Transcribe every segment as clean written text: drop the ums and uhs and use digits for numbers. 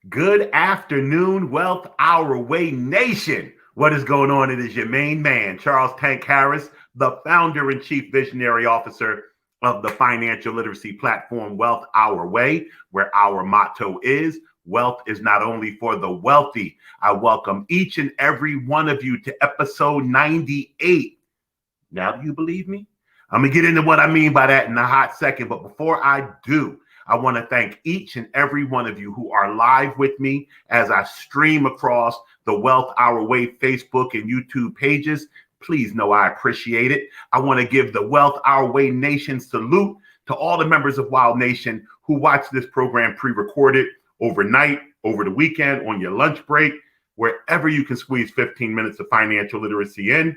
Good afternoon, Wealth Our Way Nation. What is going on? It is your main man, Charles Tank Harris, the founder and chief visionary officer of the financial literacy platform Wealth Our Way, where our motto is wealth is not only for the wealthy. I welcome each and every one of you to episode 98. Now, do you believe me? I'm going to get into what I mean by that in a hot second. But before I do, I want to thank each and every one of you who are live with me as I stream across the Wealth Our Way Facebook and YouTube pages. Please know I appreciate it. I want to give the Wealth Our Way Nation salute to all the members of Wild Nation who watch this program pre-recorded overnight, over the weekend, on your lunch break, wherever you can squeeze 15 minutes of financial literacy in.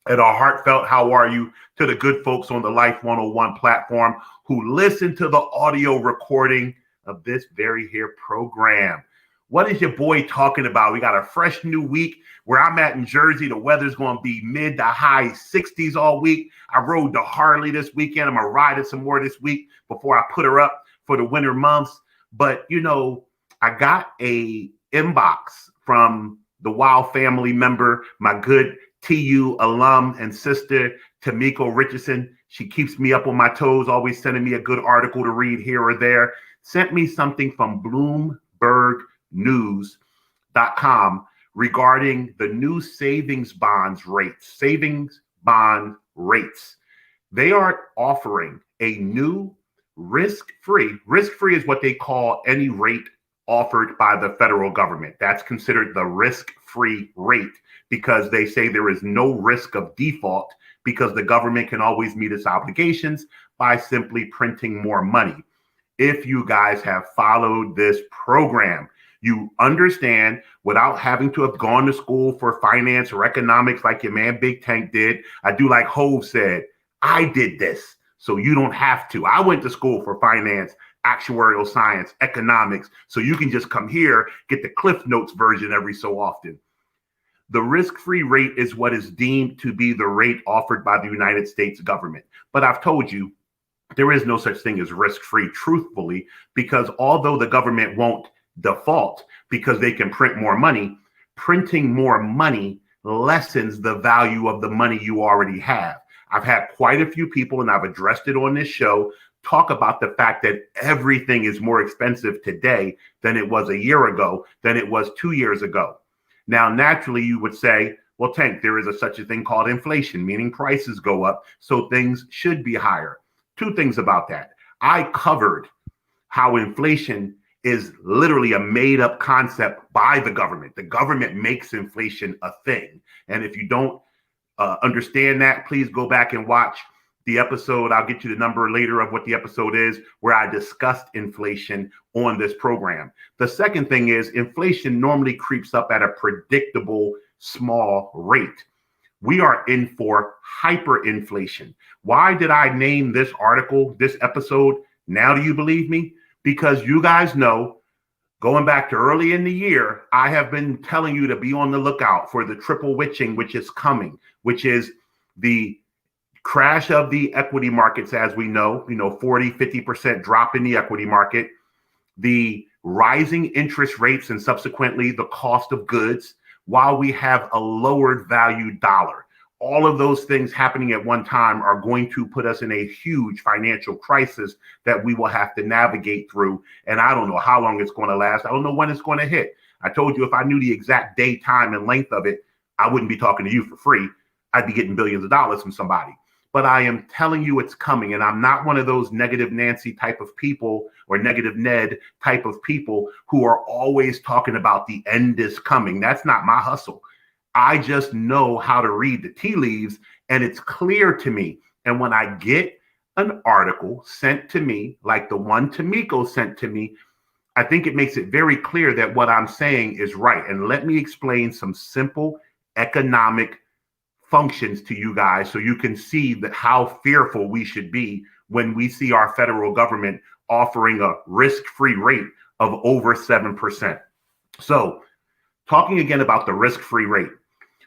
And our heartfelt how are you to the good folks on the Life 101 platform who listen to the audio recording of this very here program. What is your boy talking about? We got a fresh new week. Where I'm at in Jersey, the weather's going to be mid to high 60s all week. I rode the Harley this weekend. I'm going to ride it some more this week before I put her up for the winter months. But, you know, I got a inbox from the Wild family member, my good TU alum and sister, Tamiko Richardson. She keeps me up on my toes, always sending me a good article to read here or there. Sent me something from BloombergNews.com regarding the new savings bond rates. They are offering a new risk-free is what they call any rate offered by the federal government. That's considered the risk-free rate because they say there is no risk of default because the government can always meet its obligations by simply printing more money. If you guys have followed this program, you understand without having to have gone to school for finance or economics like your man Big Tank did. I do like Hove said, I did this, so you don't have to. I went to school for finance, actuarial science, economics, so you can just come here, get the Cliff Notes version every so often. The risk-free rate is what is deemed to be the rate offered by the United States government. But I've told you, there is no such thing as risk-free, truthfully, because although the government won't default because they can print more money, printing more money lessens the value of the money you already have. I've had quite a few people, and I've addressed it on this show, talk about the fact that everything is more expensive today than it was a year ago, than it was 2 years ago. Now, naturally, you would say, well, Tank, there is such a thing called inflation, meaning prices go up, so things should be higher. Two things about that. I covered how inflation is literally a made-up concept by the government. The government makes inflation a thing. And if you don't understand that, please go back and watch the episode. I'll get you the number later of what the episode is, where I discussed inflation on this program. The second thing is inflation normally creeps up at a predictable small rate. We are in for hyperinflation. Why did I name this article, this episode, Now Do You Believe Me? Because you guys know, going back to early in the year, I have been telling you to be on the lookout for the triple witching, which is coming, which is the crash of the equity markets, as we know, 40, 50% drop in the equity market, the rising interest rates and subsequently the cost of goods, while we have a lowered value dollar. All of those things happening at one time are going to put us in a huge financial crisis that we will have to navigate through. And I don't know how long it's going to last. I don't know when it's going to hit. I told you if I knew the exact day, time, and length of it, I wouldn't be talking to you for free. I'd be getting billions of dollars from somebody. But I am telling you it's coming. And I'm not one of those negative Nancy type of people or negative Ned type of people who are always talking about the end is coming. That's not my hustle. I just know how to read the tea leaves, and it's clear to me. And when I get an article sent to me, like the one Tamiko sent to me, I think it makes it very clear that what I'm saying is right. And let me explain some simple economic functions to you guys so you can see that how fearful we should be when we see our federal government offering a risk-free rate of over 7%. So talking again about the risk-free rate,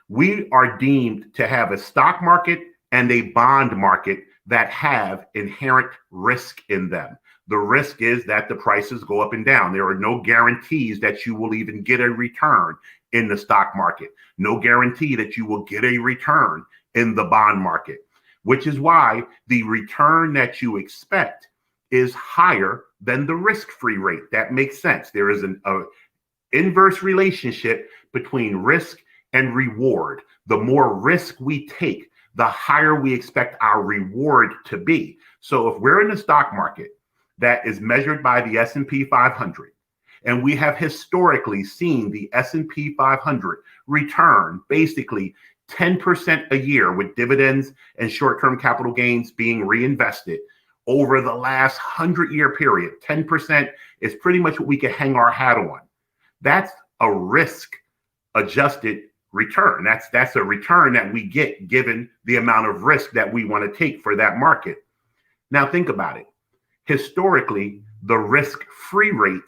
we are deemed to have a stock market and a bond market that have inherent risk in them. The risk is that the prices go up and down. There are no guarantees that you will even get a return in the stock market. No guarantee that you will get a return in the bond market, which is why the return that you expect is higher than the risk-free rate. That makes sense. There is an inverse relationship between risk and reward. The more risk we take, the higher we expect our reward to be. So if we're in the stock market that is measured by the S&P 500, and we have historically seen the S&P 500 return basically 10% a year with dividends and short-term capital gains being reinvested over the last 100-year period, 10% is pretty much what we can hang our hat on. That's a risk-adjusted return. That's a return that we get given the amount of risk that we want to take for that market. Now think about it. Historically, the risk-free rate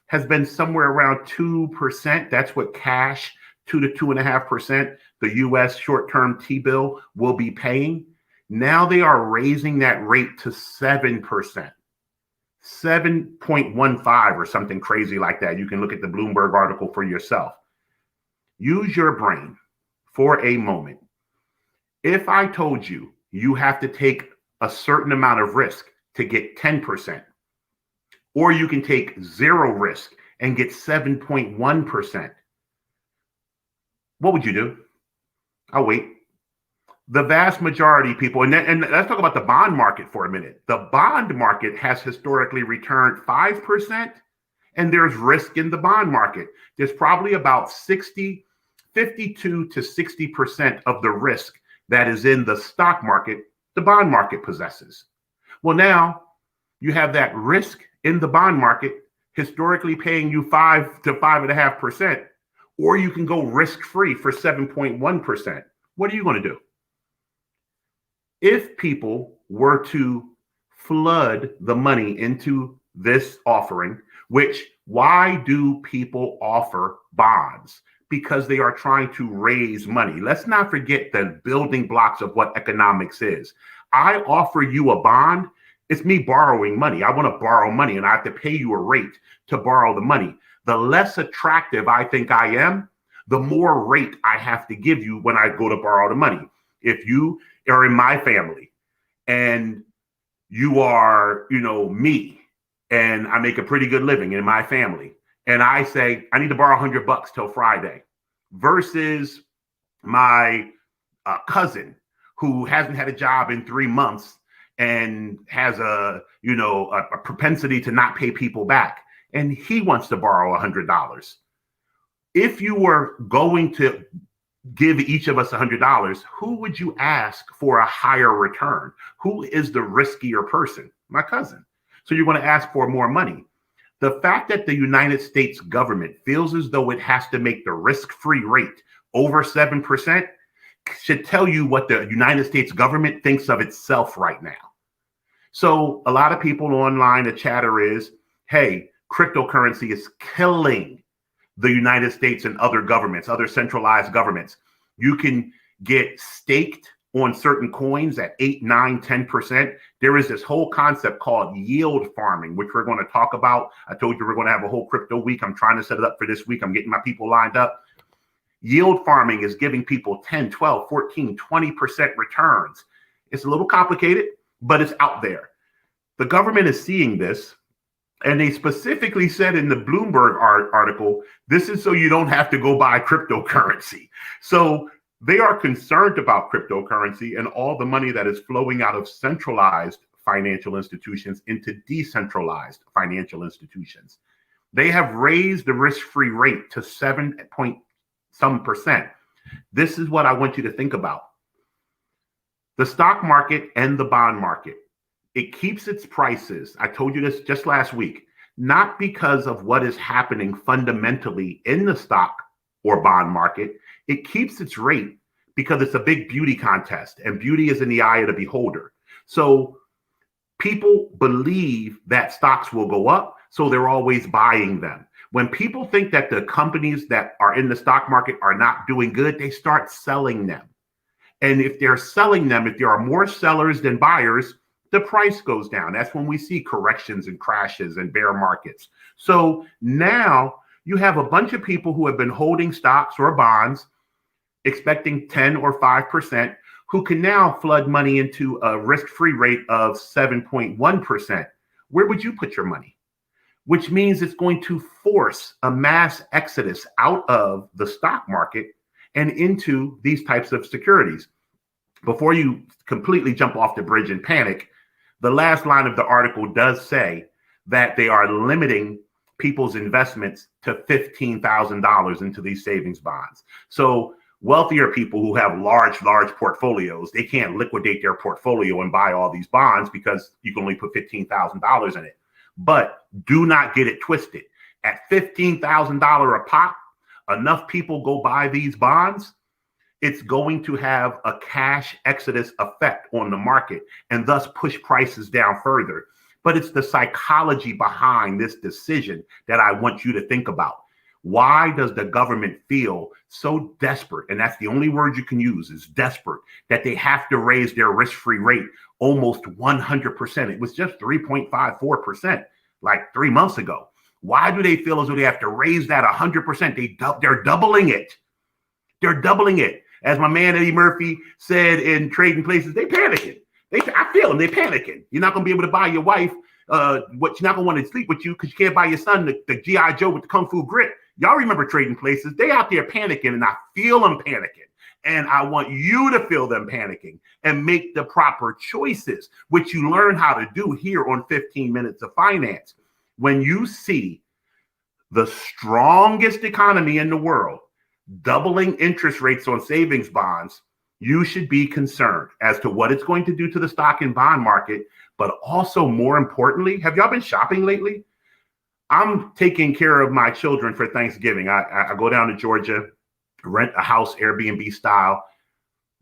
has been somewhere around 2%. That's what cash, 2 to 2.5%, the U.S. short-term T-bill will be paying. Now they are raising that rate to 7%, 7.15 or something crazy like that. You can look at the Bloomberg article for yourself. Use your brain for a moment. If I told you you have to take a certain amount of risk to get 10%, or you can take zero risk and get 7.1%, what would you do? I'll wait. The vast majority of people, and let's talk about the bond market for a minute. The bond market has historically returned 5%, and there's risk in the bond market. There's probably about 52 to 60% of the risk that is in the stock market, the bond market possesses. Well, now you have that risk in the bond market historically paying you 5 to 5.5%, or you can go risk-free for 7.1%. What are you going to do? If people were to flood the money into this offering, which why do people offer bonds? Because they are trying to raise money. Let's not forget the building blocks of what economics is. I offer you a bond. It's me borrowing money. I want to borrow money and I have to pay you a rate to borrow the money. The less attractive I think I am, the more rate I have to give you when I go to borrow the money. If you are in my family and you are, me, and I make a pretty good living in my family, and I say, I need to borrow $100 till Friday, versus my cousin who hasn't had a job in 3 months and has a propensity to not pay people back, and he wants to borrow $100. If you were going to give each of us $100, who would you ask for a higher return? Who is the riskier person? My cousin. So you're going to ask for more money. The fact that the United States government feels as though it has to make the risk-free rate over 7% should tell you what the United States government thinks of itself right now. So a lot of people online, the chatter is, hey, cryptocurrency is killing the United States and other governments, other centralized governments. You can get staked on certain coins at 8, 9, 10%. There is this whole concept called yield farming, which we're going to talk about. I told you we're going to have a whole crypto week. I'm trying to set it up for this week. I'm getting my people lined up. Yield farming is giving people 10, 12, 14, 20% returns. It's a little complicated, but it's out there. The government is seeing this. And they specifically said in the Bloomberg article, this is so you don't have to go buy cryptocurrency. So they are concerned about cryptocurrency and all the money that is flowing out of centralized financial institutions into decentralized financial institutions. They have raised the risk-free rate to 7-point-some%. This is what I want you to think about. The stock market and the bond market. It keeps its prices. I told you this just last week, not because of what is happening fundamentally in the stock or bond market. It keeps its rate because it's a big beauty contest, and beauty is in the eye of the beholder. So people believe that stocks will go up, so they're always buying them. When people think that the companies that are in the stock market are not doing good, they start selling them. And if they're selling them, if there are more sellers than buyers, the price goes down. That's when we see corrections and crashes and bear markets. So now you have a bunch of people who have been holding stocks or bonds, expecting 10 or 5%, who can now flood money into a risk-free rate of 7.1%. Where would you put your money? Which means it's going to force a mass exodus out of the stock market and into these types of securities. Before you completely jump off the bridge and panic, the last line of the article does say that they are limiting people's investments to $15,000 into these savings bonds. So wealthier people who have large portfolios, they can't liquidate their portfolio and buy all these bonds because you can only put $15,000 in it. But do not get it twisted. At $15,000 a pop, enough people go buy these bonds, it's going to have a cash exodus effect on the market and thus push prices down further. But it's the psychology behind this decision that I want you to think about. Why does the government feel so desperate, and that's the only word you can use is desperate, that they have to raise their risk-free rate almost 100%? It was just 3.54% like 3 months ago. Why do they feel as though they have to raise that 100%? They're doubling it. They're doubling it. As my man Eddie Murphy said in Trading Places, they panicking. I feel them. They panicking. You're not going to be able to buy your wife what you're not going to want to sleep with you because you can't buy your son the G.I. Joe with the Kung Fu grip. Y'all remember Trading Places. They out there panicking, and I feel them panicking. And I want you to feel them panicking and make the proper choices, which you learn how to do here on 15 Minutes of Finance. When you see the strongest economy in the world doubling interest rates on savings bonds, you should be concerned as to what it's going to do to the stock and bond market. But also, more importantly, have y'all been shopping lately? I'm taking care of my children for Thanksgiving. I go down to Georgia, rent a house, Airbnb style,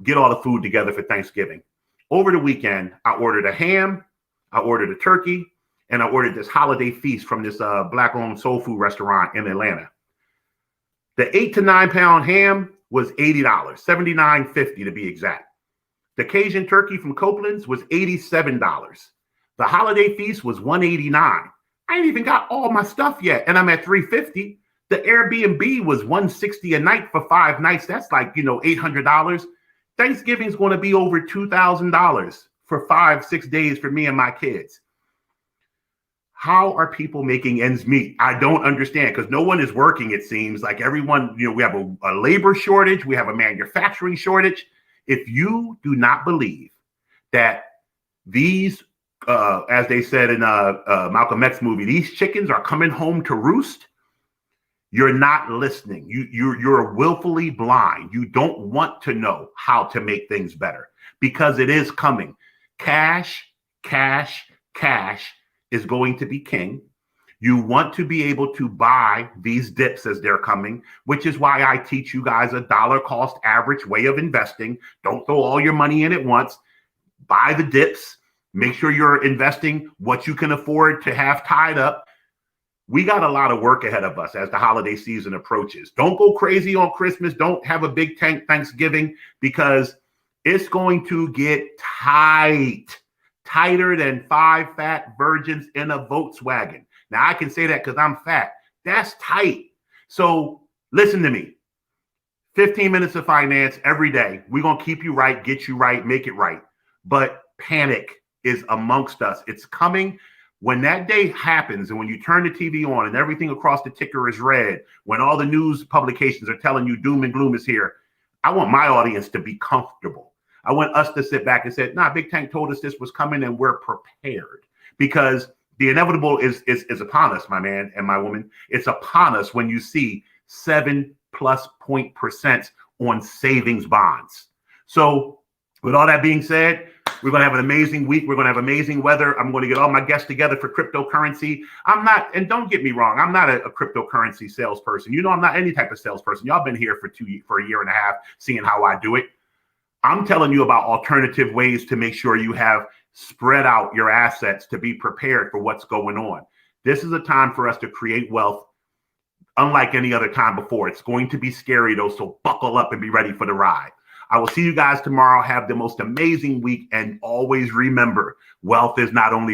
get all the food together for Thanksgiving. Over the weekend, I ordered a ham, I ordered a turkey, and I ordered this holiday feast from this Black-owned soul food restaurant in Atlanta. The 8 to 9 pound ham was $80, $79.50 to be exact. The Cajun turkey from Copeland's was $87. The holiday feast was $189. I ain't even got all my stuff yet, and I'm at $350. The Airbnb was $160 a night for 5 nights. That's like, $800. Thanksgiving's going to be over $2,000 for 5-6 days for me and my kids. How are people making ends meet? I don't understand, because no one is working, it seems. Like everyone, we have a labor shortage. We have a manufacturing shortage. If you do not believe that these, as they said in Malcolm X's movie, these chickens are coming home to roost, you're not listening. You're willfully blind. You don't want to know how to make things better, because it is coming. Cash, cash, cash is going to be king. You want to be able to buy these dips as they're coming, which is why I teach you guys a dollar cost average way of investing. Don't throw all your money in at once. Buy the dips. Make sure you're investing what you can afford to have tied up. We got a lot of work ahead of us as the holiday season approaches. Don't go crazy on Christmas. Don't have a big Thanksgiving, because it's going to get tighter than 5 fat virgins in a Volkswagen. Now, I can say that because I'm fat. That's tight. So listen to me. 15 minutes of finance every day. We're going to keep you right, get you right, make it right. But panic is amongst us. It's coming. When that day happens, and when you turn the TV on and everything across the ticker is red, when all the news publications are telling you doom and gloom is here, I want my audience to be comfortable. I want us to sit back and say, nah, Big Tank told us this was coming and we're prepared, because the inevitable is upon us, my man and my woman. It's upon us when you see 7+ point% on savings bonds. So with all that being said, we're going to have an amazing week. We're going to have amazing weather. I'm going to get all my guests together for cryptocurrency. I'm not, and don't get me wrong, I'm not a cryptocurrency salesperson. I'm not any type of salesperson. Y'all been here for a year and a half, seeing how I do it. I'm telling you about alternative ways to make sure you have spread out your assets to be prepared for what's going on. This is a time for us to create wealth unlike any other time before. It's going to be scary, though, so buckle up and be ready for the ride. I will see you guys tomorrow. Have the most amazing week. And always remember, wealth is not only